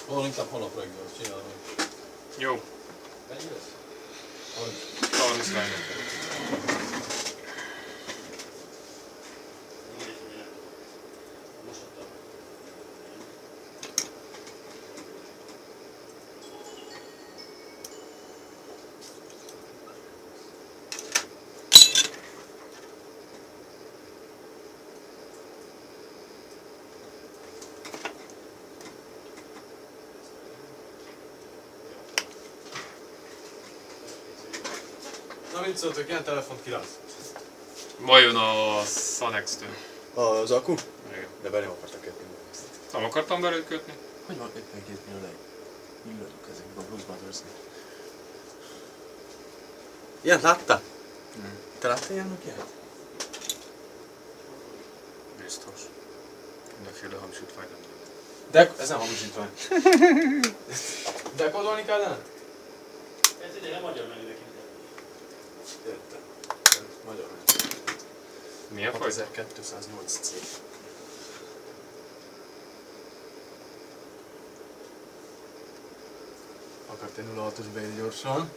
Inkább holnap reggel csinálom. Jó. Mennyi lesz? 30 lány. Na mit szóltok, ilyen telefont kirász? Ma jön a Sanex-től. Az akku? Igen. De be nem akartak kötni. Nem akartam belőle kötni. Hogy van 52 millió illődik ezekben a Blues Brothers-nek? Ilyet látta? Te láttál ilyennek ilyet? Biztos. Mindenféle hamisítvány nem. De ez nem hamisítvány. Dekodolni kellene? Ez ide nem magyar menü nekünk. Értem. Magyar menü. Milyen fajta? 6208 C. Akart egy 06-os beírni gyorsan.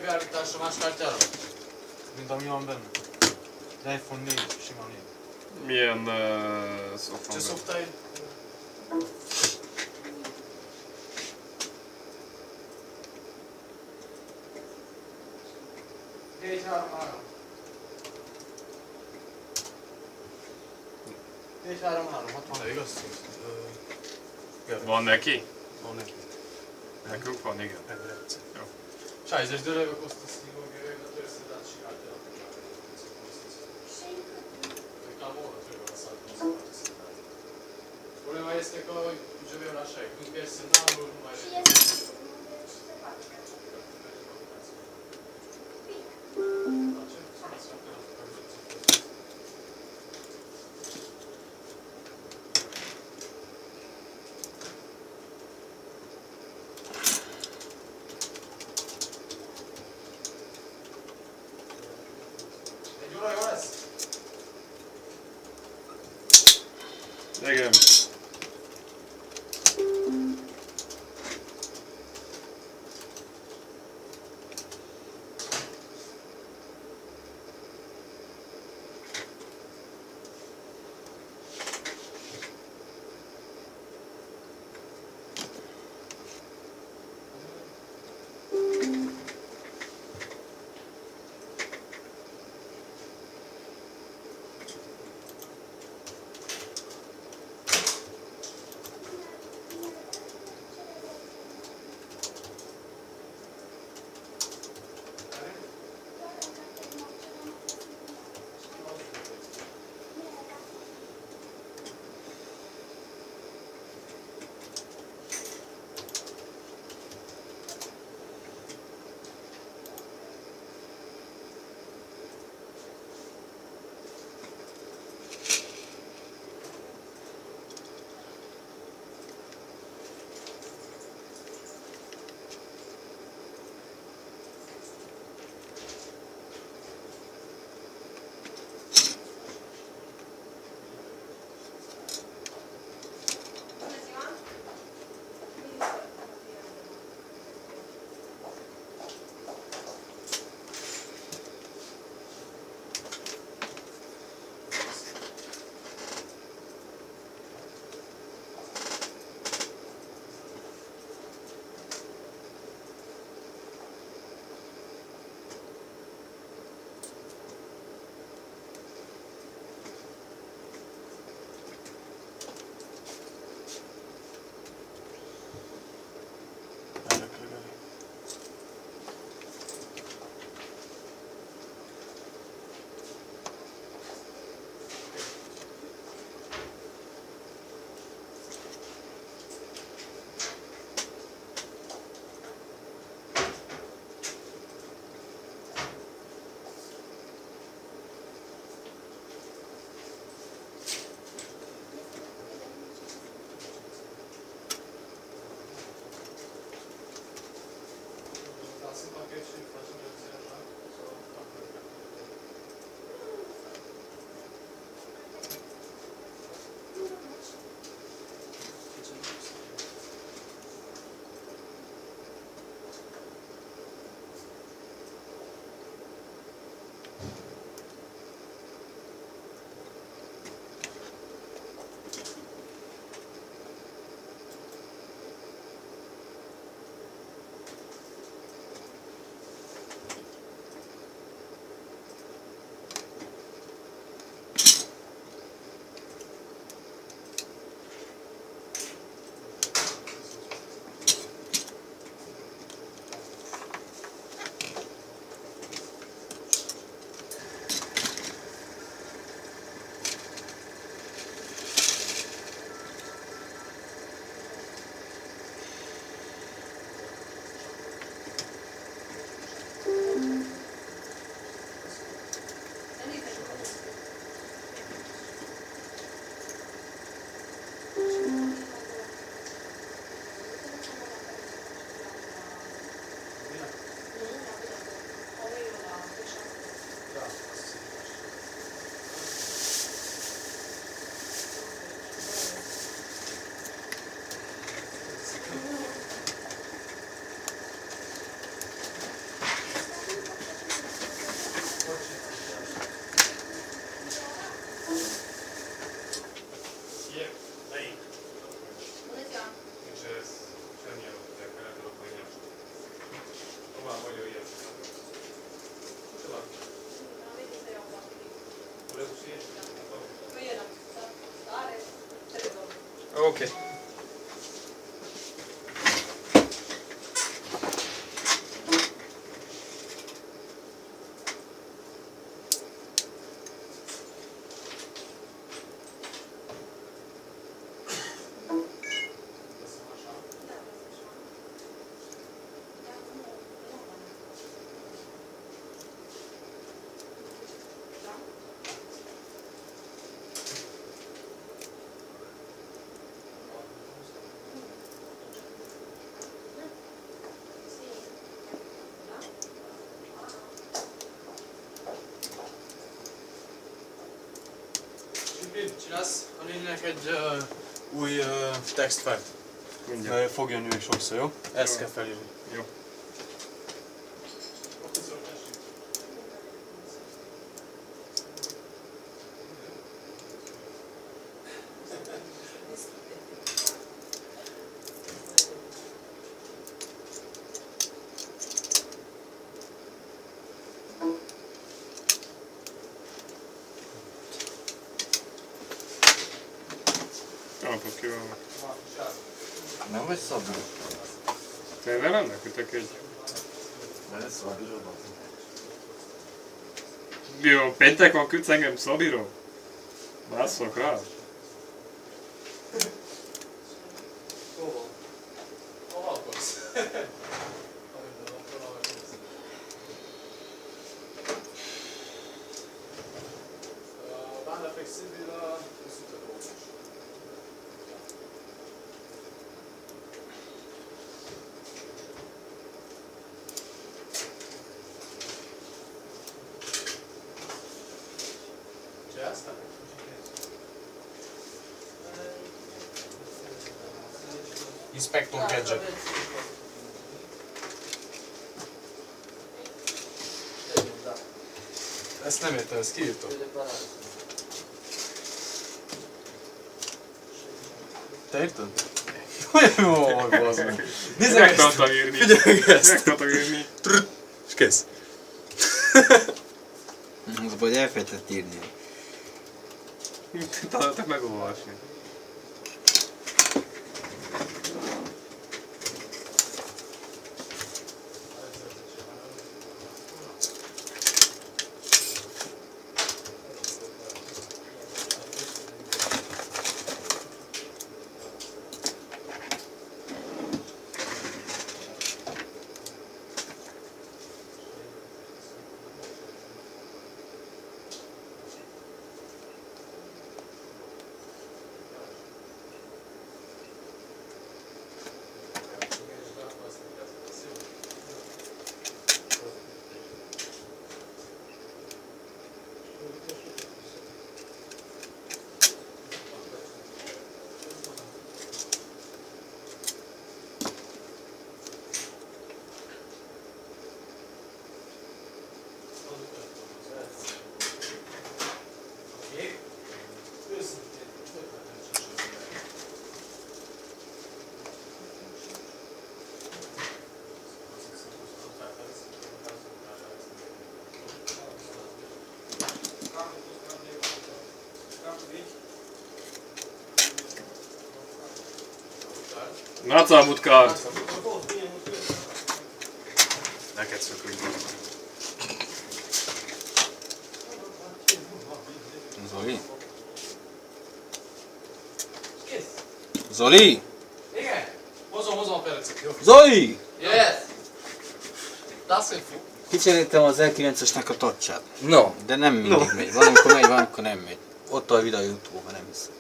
Beállításra más kártyára? Mint ami van benne. De iPhone 4, sima 4. Milyen szoft van Te benne? szoktál? Négy, három, három. 60, igaz? Van neki? Van neki. Nekünk van, igen. Jó. 60 dörevo costa sti che vengono per darci altri. Voleva essere coi che aveva una scelta, quindi essere non mai. Igen. Oké. Lesz a lénynek egy új textfájlt. Mindjárt. Mert fog jönni még sokszor, jó? Ezt kell felírni. Jó. Napot kívánok. Nem vagy Szabi? Tényleg nem kötök egy. Mert ez Szabiról van. Jó, péntek van, küldsz engem Szabiról? Vásszok rá? Hova? Hova akarsz? Banda flexibila, super dolgos. Inspector Gadget. Ezt nem értem, ezt kiírtam. Te érted? Olyan jó vagy, bazd meg. Nézzük Meg ezt! tudtam írni. Figyelj ezt! Meg tudtam írni. És kész. Az vagy elfelejtett írni. Találtak megolvasni. Nacalmut kárt! Neked szökünk. Zoli? Zoli? Igen! Hozom a percet, jó? Zoli! Yes! Das ist fu. Kicseréltem az L9-esnek a touchát. No. De nem mindig megy. Valamikor megy, valamikor nem megy. Ott a videó YouTube-ban, nem hiszem.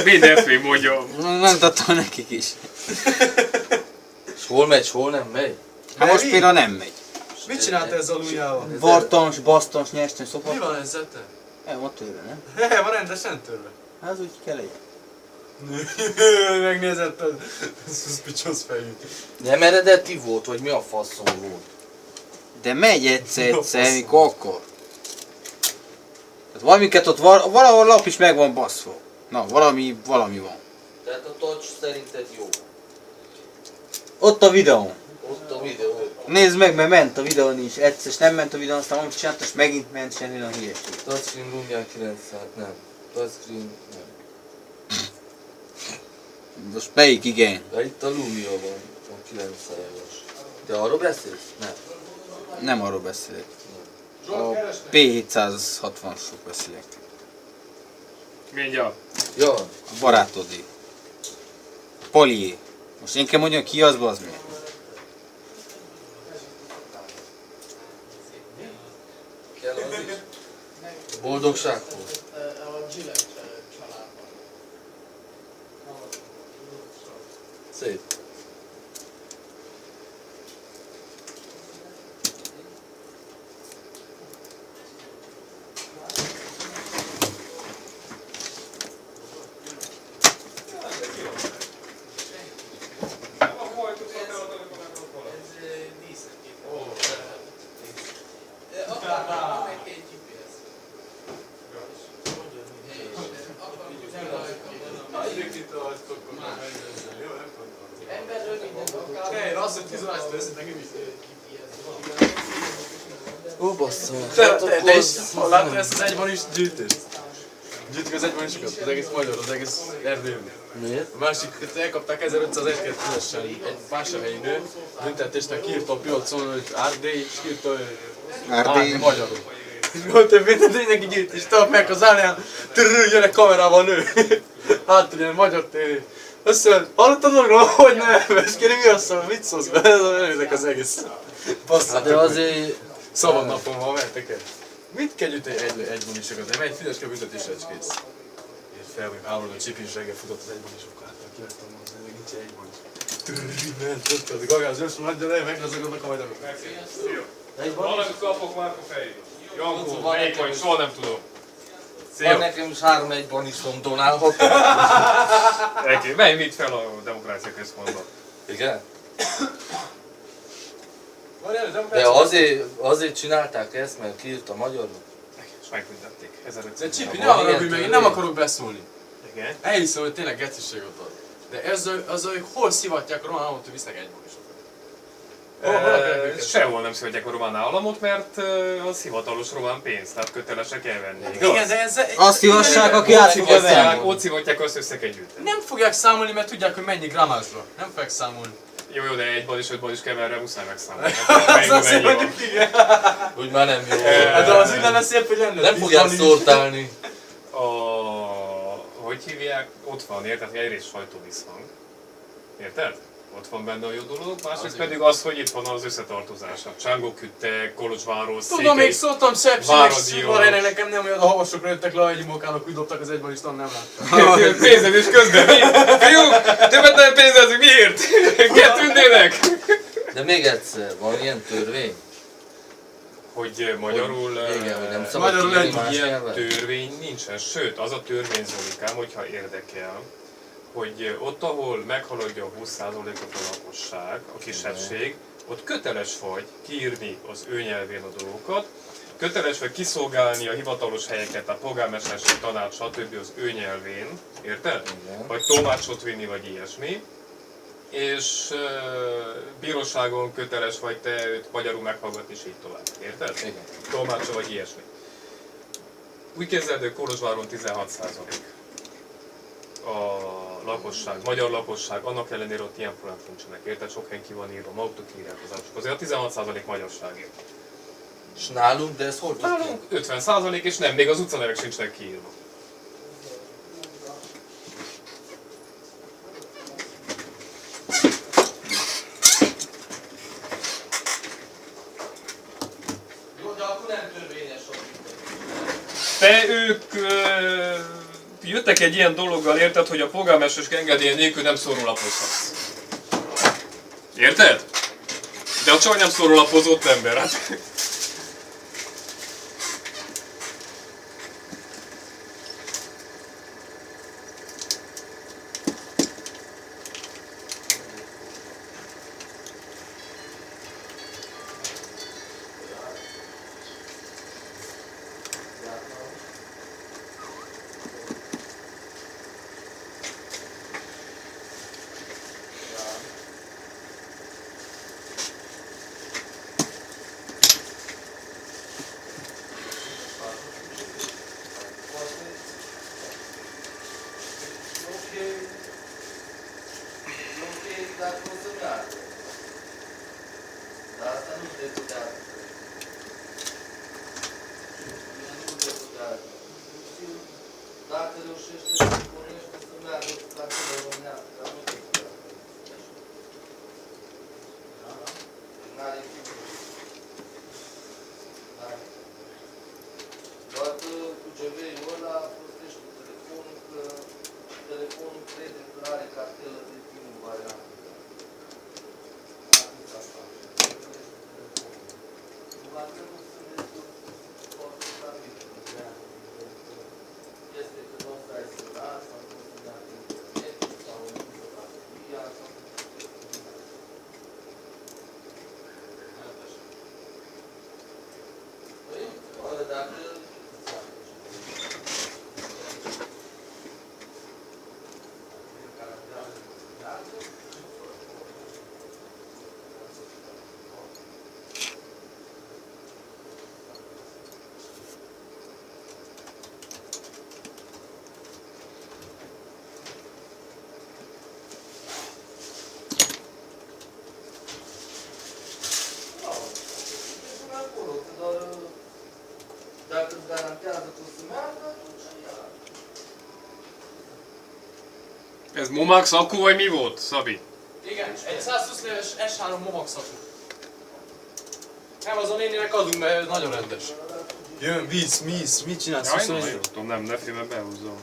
Mindenféle mondja. Megmutattam nekik is. És hol megy, hol nem megy? Hát most például nem megy. Mit csinálta ez aluljával? Bartons, basztons, nyersten, Mi szopat. van ezzel te? Nem, ott tőle, nem? Van rendesen törve. Hát az úgy kell legyen. Megnézed, ez picsosz fejű. Nem eredeti volt, vagy mi a faszom volt? De megy egyszer, mikor akkor. Tehát valamiket ott valahol lap is meg van baszva. Na, valami van. Tehát a touch szerinted jó. Ott a videón. Ott a videó. Nézd meg, mert ment a videón is. Egyszer és nem ment a videón, aztán valamit csinált, és megint ment, semmi a hülyeség. Touchscreen Lumia 900, nem. Touchscreen nem. Most melyik igen? De itt a Lumia van, a 900-as. Te arról beszélsz? Nem. Nem arról beszélek. A P760-sról beszélek. Mindjárt. Ja, A barátodé. Polié. Most én kell mondjam, ki az, bazd meg? kell az is. Boldogsághoz. Szép. az, hogy 18 őszintén nekem is. Ó, bassza. Te is láttad ezt az egyban is gyűjtést? Gyűjtik az egyban isokat, az egész magyar, az egész Erdélyben. Miért? A másik, elkapták 1501-et különösen egy vásárhelyi nő, büntetésnek kiírta a piacon, hogy Erdély, és kiírta, hogy Erdély magyarul. És mondta, hogy mindenki gyűjt, és tap meg az állán, jön egy kamerával nő. Hát, ugye, magyar tévé. Azt mondja, hallottad magról, hogy nem? És kérem, mi azt mondja, mit szólsz be? Ezek az egész. Hát de azért... Szabad napon van, vertek el. Mit kell gyűjteni egy bonisokat? Nem egy Fideszke büntetésre is kész. Én fel vagyok állod, hogy Csipin is reggel futott az egy bonisokkal. Hát kivettem volna, hogy nincs egy bonis. Ment, tudtad, Gagán az őszön adja le, megrazogodnak a magyarok. Valamit kapok már a fejéből. Jankó, melyik vagy, soha nem tudom. Van nekem is 3-1 bonisztom donálhatom. Menj mit fel a Demokrácia Központba. Igen? De azért csinálták ezt, mert kiírta magyarul. És megbüntették. 1500. De Csipi, ne haragudj meg, én nem akarok beszólni. Igen. Elhiszem, hogy tényleg geciséget ad. De ez, hogy hol szivatják a román államot, hogy visznek egy bonisokat. Sehol nem szólják a román államot, mert az hivatalos román pénz, tehát kötelesek elvenni. Igen, de ez... Azt hivassák, aki át fogja venni. Ott szivatják, azt összeket gyűjteni. Nem fogják számolni, mert tudják, hogy mennyi gramázsra. Nem fogják számolni. Jó, de egy bal és 5 bal is keverre muszáj megszámolni. Az azt Mennyi van? mondjuk, igen. Úgy már nem jó. De az úgy lenne szép, hogy lenne. Nem fogják szórtálni. Hogy hívják? Ott van, érted? Egyrészt sajtóvisszhang. Érted? Ott van benne a jó dolog, másrészt pedig az, hogy itt van az összetartozása. Csángókütte, Kolozsváros, Tudom, még szóltam Váradió. Szepsinek, nekem nem olyan, a havasok nőttek le, egy munkának úgy dobtak az egyben is, nem láttam. Pénzezés közben, mi? Fiúk, többet nem pénzezünk, miért? Kettőndének! De még egyszer, van ilyen törvény? Hogy magyarul... Igen, hogy nem szabad magyarul kírni egy más Ilyen nyelven? törvény nincsen, sőt az a törvény, Zolikám, hogyha érdekel, hogy ott, ahol meghaladja a 20%-ot a lakosság, a kisebbség, ott köteles vagy kiírni az ő nyelvén a dolgokat, köteles vagy kiszolgálni a hivatalos helyeket, a polgármesterség, tanács, stb. Az ő nyelvén, érted? Igen. Vagy tolmácsot vinni, vagy ilyesmi. És bíróságon köteles vagy te őt magyarul meghallgatni, és így tovább. Érted? Igen. Tolmácsa vagy ilyesmi. Úgy képzeld, hogy Kolozsváron 16% a lakosság, magyar lakosság, annak ellenére ott ilyen problémák nincsenek, érted? Sok helyen ki van írva, maguk írják az ások. Azért a 16% magyarságért. És nálunk, de ez hol Nálunk 50% és nem, még az utcanevek sincsenek kiírva. Jó, de akkor nem törvényes a Te ők jöttek egy ilyen dologgal, érted, hogy a polgármesterség engedélye nélkül nem szórólapozhatsz. Érted? De a csaj nem szórólapozott ember, hát. Dacă reușește să pornește să meargă ca să românească, dar nu te cred. N-are chip. Doar că cu GV-ul ăla prostești cu telefonul, că telefonul crede că are cartelă de primul variant. Atât asta. Nu va trebui să ne foarte stabil. Este că nu stai să toate, dar dacă îți garantează că o să meargă, atunci ia. Ez Momax akku vagy mi volt, Szabi? Igen, egy 120 éves S3 Momax akku. Nem az a néninek adunk, mert nagyon rendes. Jön, víz, mit csinálsz? Jaj, 21 nem euro? tudom, nem, ne félj, mert behúzom.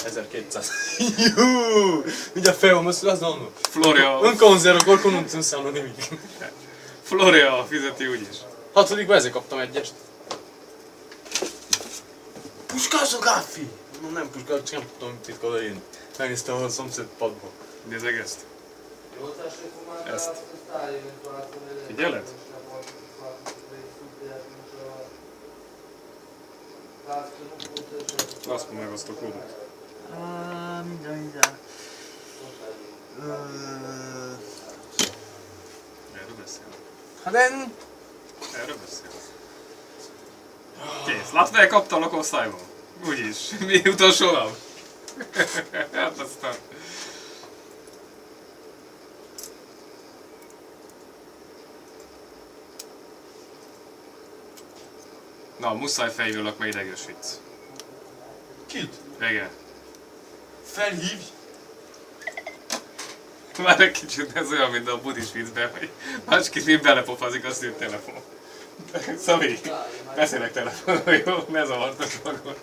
1200. Juhu! Ugye fel, mă las domnul. Floria, Încă un zero, că oricum nu înseamnă nimic. Floria fizeti úgyis. Hatodikban ezért kaptam egyest. Puskás a gaffi! No nem puskás, csak nem tudtam mit odaírni. Megnéztem a szomszéd padba. Nézzeg ezt. Eu ți-aș recomanda Ezt. să stai eventual să le Figyeled? și poate să facă cu 300, atunci caz că nu poți Azt mondom meg azt a kódot. Mindjárt. Erről beszélek. Hát de... Erről beszélek. Kész. Látva, kaptalak osztályban. Úgyis. Mi utolsó nap? Hát aztán... Na, muszáj fejvőlök, mert idegesítsz. Kit? Igen. Felhívj! Már egy kicsit ez olyan, mint a budis viccben, hogy másképp így belepofazik azt, hogy telefon. Szabi, beszélek telefonon, jó? Ne zavartok magad.